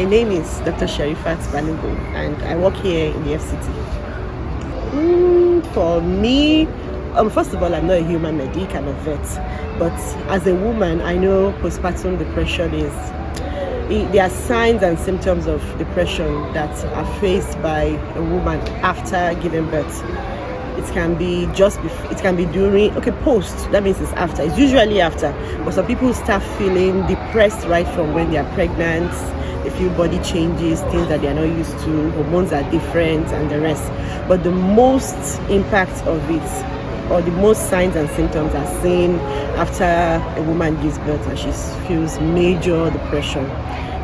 name is Dr. Sherifat Balogun, and I work here in the FCT. For me, first of all, I'm not a human medic, I'm a vet. But as a woman, I know postpartum depression there are signs and symptoms of depression that are faced by a woman after giving birth. It can be during, post, that means it's after. It's usually after. But some people start feeling depressed right from when they are pregnant. They feel body changes, things that they are not used to, hormones are different and the rest. But the most impact of it, or the most signs and symptoms are seen after a woman gives birth and she feels major depression.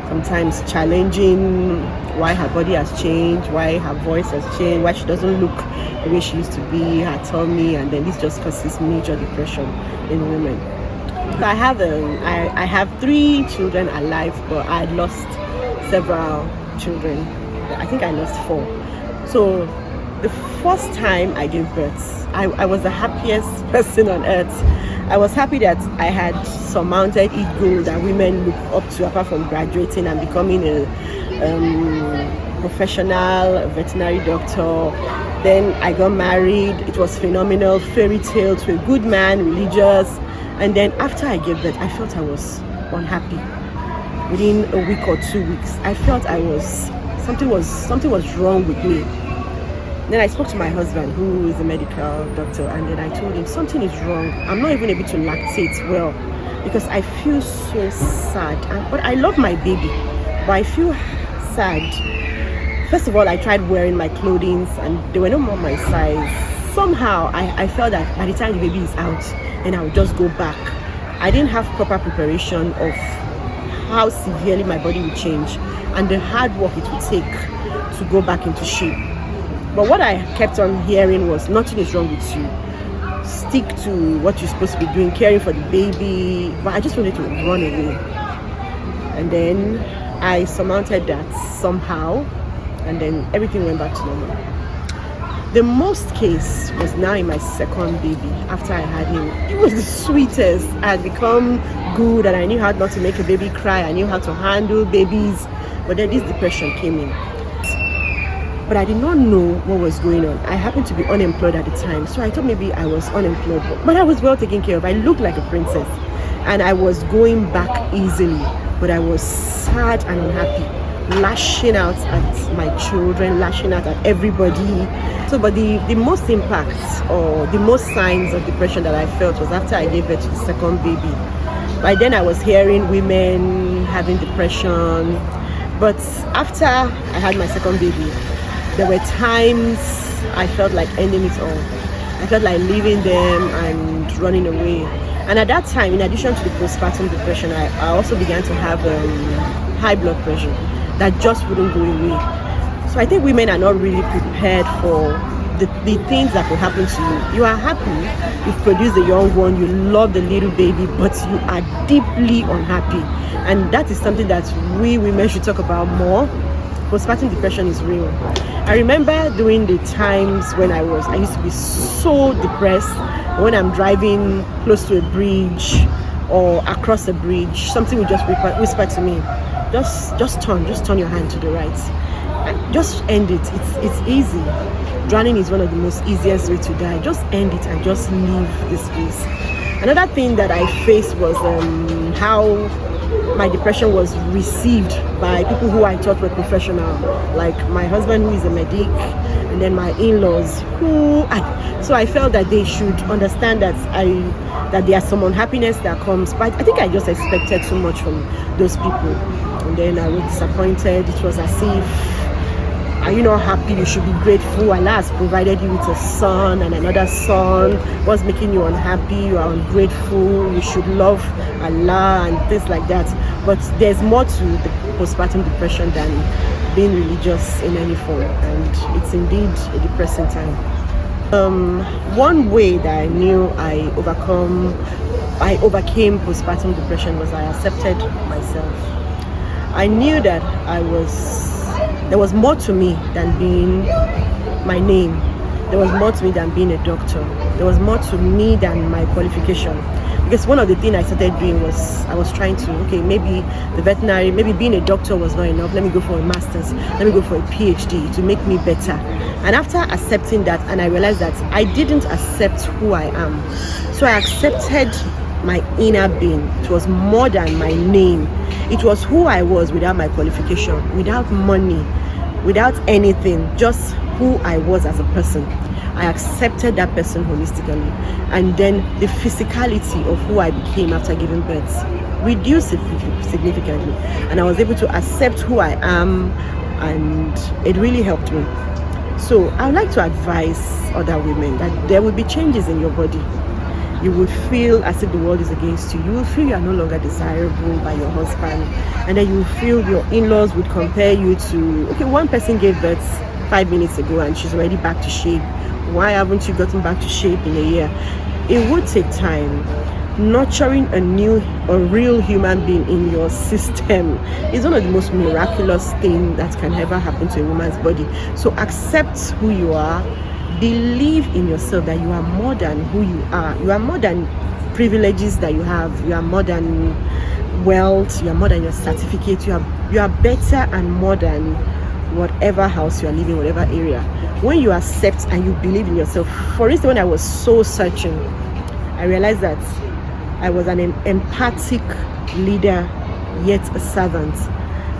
Sometimes challenging why her body has changed, why her voice has changed, why she doesn't look the way she used to be, her tummy, and then this just causes major depression in women. So I have 3 children alive, but I lost several children. I think I lost 4. So the first time I gave birth, I was the happiest person on earth. I was happy that I had surmounted each goal that women look up to, apart from graduating and becoming a professional veterinary doctor. Then I got married. It was phenomenal, fairy tale, to a good man, religious. And then after I gave birth, I felt I was unhappy. Within a week or 2 weeks, I felt something was wrong with me. Then I spoke to my husband, who is a medical doctor, and then I told him something is wrong. I'm not even able to lactate well because I feel so sad. But I love my baby, but I feel sad. First of all, I tried wearing my clothing and they were no more my size. Somehow I felt that by the time the baby is out, then I would just go back. I didn't have proper preparation of how severely my body would change and the hard work it would take to go back into shape. But what I kept on hearing was, nothing is wrong with you. Stick to what you're supposed to be doing, caring for the baby. But I just wanted to run away. And then I surmounted that somehow, and then everything went back to normal. The most case was now in my second baby. After I had him, it was the sweetest. I had become good and I knew how not to make a baby cry. I knew how to handle babies. But then this depression came in. But I did not know what was going on. I happened to be unemployed at the time, so I thought maybe I was unemployed. But I was well taken care of. I looked like a princess. And I was going back easily. But I was sad and unhappy, lashing out at my children, lashing out at everybody. So, but the most impact or the most signs of depression that I felt was after I gave birth to the second baby. By then I was hearing women having depression. But after I had my second baby, there were times I felt like ending it all. I felt like leaving them and running away. And at that time, in addition to the postpartum depression, I also began to have high blood pressure that just wouldn't go away. So I think women are not really prepared for the things that will happen to you. You are happy, you've produced a young one, you love the little baby, but you are deeply unhappy. And that is something that we women should talk about more. Postpartum depression is real. I remember during the times when I used to be so depressed. When I'm driving close to a bridge or across a bridge, something will just whisper to me, just turn your hand to the right. Just end it. It's easy. Drowning is one of the most easiest way to die. Just end it and just leave this place. Another thing that I faced was how my depression was received by people who I thought were professional, like my husband, who is a medic, and then my in-laws, so I felt that they should understand that there's some unhappiness that comes. But I think I just expected too much from those people, and then I was disappointed. It was as if, are you not happy? You should be grateful. Allah has provided you with a son and another son. What's making you unhappy? You are ungrateful. You should love Allah and things like that. But there's more to the postpartum depression than being religious in any form, and it's indeed a depressing time. One way that I knew I overcame postpartum depression was I accepted myself. I knew that there was more to me than being my name. There was more to me than being a doctor. There was more to me than my qualification. Because one of the things I started doing was I was trying to, okay, maybe the veterinary, maybe being a doctor was not enough. Let me go for a master's. Let me go for a PhD to make me better. And after accepting that, and I realized that I didn't accept who I am. So I accepted my inner being. It was more than my name. It was who I was without my qualification, without money, without anything, just who I was as a person. I accepted that person holistically, and then the physicality of who I became after giving birth reduced significantly, and I was able to accept who I am, and it really helped me. So I would like to advise other women that there will be changes in your body. You would feel as if the world is against you. You will feel you are no longer desirable by your husband, and then you will feel your in-laws would compare you to, okay, one person gave birth 5 minutes ago and she's already back to shape. Why haven't you gotten back to shape in a year? It would take time. Nurturing a real human being in your system is one of the most miraculous things that can ever happen to a woman's body. So accept who you are. Believe in yourself that you are more than who you are. You are more than privileges that you have. You are more than wealth. You are more than your certificate. You are better and more than whatever house you are living, whatever area. When you accept and you believe in yourself. For instance, when I was so searching, I realized that I was an empathic leader, yet a servant.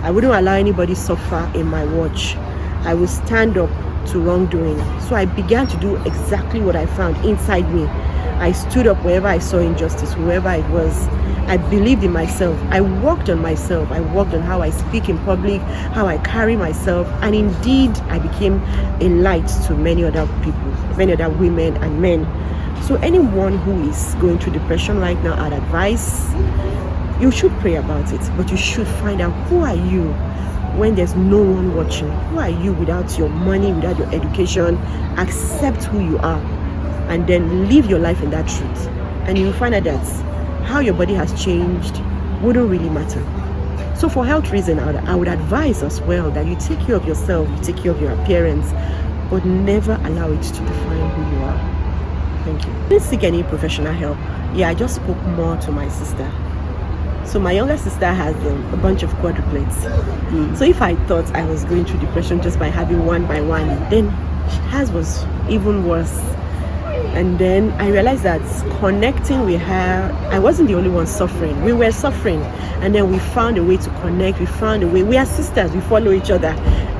I wouldn't allow anybody suffer in my watch. I would stand up to wrongdoing. So I began to do exactly what I found inside me. I stood up wherever I saw injustice, whoever it was. I believed in myself. I worked on myself. I worked on how I speak in public, how I carry myself, and indeed I became a light to many other people, many other women and men. So anyone who is going through depression right now, I'd advise you should pray about it, but you should find out who are you when there's no one watching. Who are you without your money, without your education? Accept who you are and then live your life in that truth. And you'll find out that how your body has changed wouldn't really matter. So for health reasons, I would advise as well that you take care of yourself, you take care of your appearance, but never allow it to define who you are. Thank you. I didn't seek any professional help. Yeah, I just spoke more to my sister. So my younger sister has a bunch of quadruplets. So if I thought I was going through depression just by having one by one, then hers was even worse. And then I realized that connecting with her, I wasn't the only one suffering. We were suffering. And then we found a way to connect. We found a way. We are sisters. We follow each other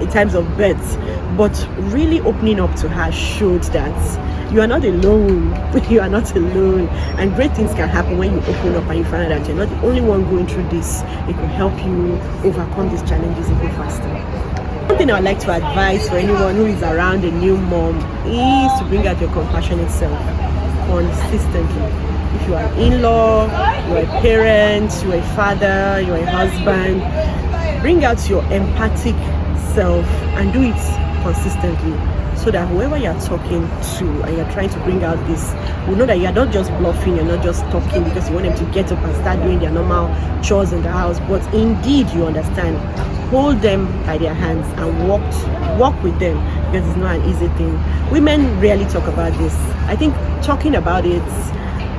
in times of birth. But really opening up to her showed that you are not alone. You are not alone. And great things can happen when you open up and you find out that you're not the only one going through this. It will help you overcome these challenges even faster. One thing I would like to advise for anyone who is around a new mom is to bring out your compassionate self consistently. If you are an in-law, you are a parent, you are a father, you are a husband, bring out your empathic self and do it consistently, so that whoever you're talking to and you're trying to bring out this will know that you're not just bluffing, you're not just talking because you want them to get up and start doing their normal chores in the house, but indeed you understand. Hold them by their hands and walk with them, because it's not an easy thing. Women rarely talk about this. I think talking about it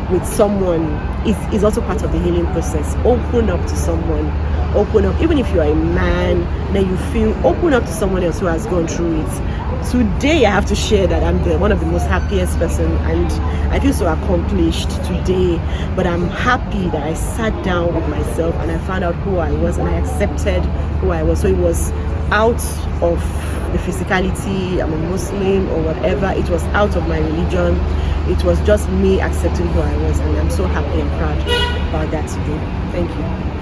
with someone is also part of the healing process. Open up to someone. Open up. Even if you are a man, then you feel, open up to someone else who has gone through it. Today I have to share that I'm one of the most happiest person, and I feel so accomplished today. But I'm happy that I sat down with myself and I found out who I was and I accepted who I was. So it was out of the physicality, I'm a Muslim or whatever. It was out of my religion. It was just me accepting who I was, and I'm so happy and proud about that today. Thank you.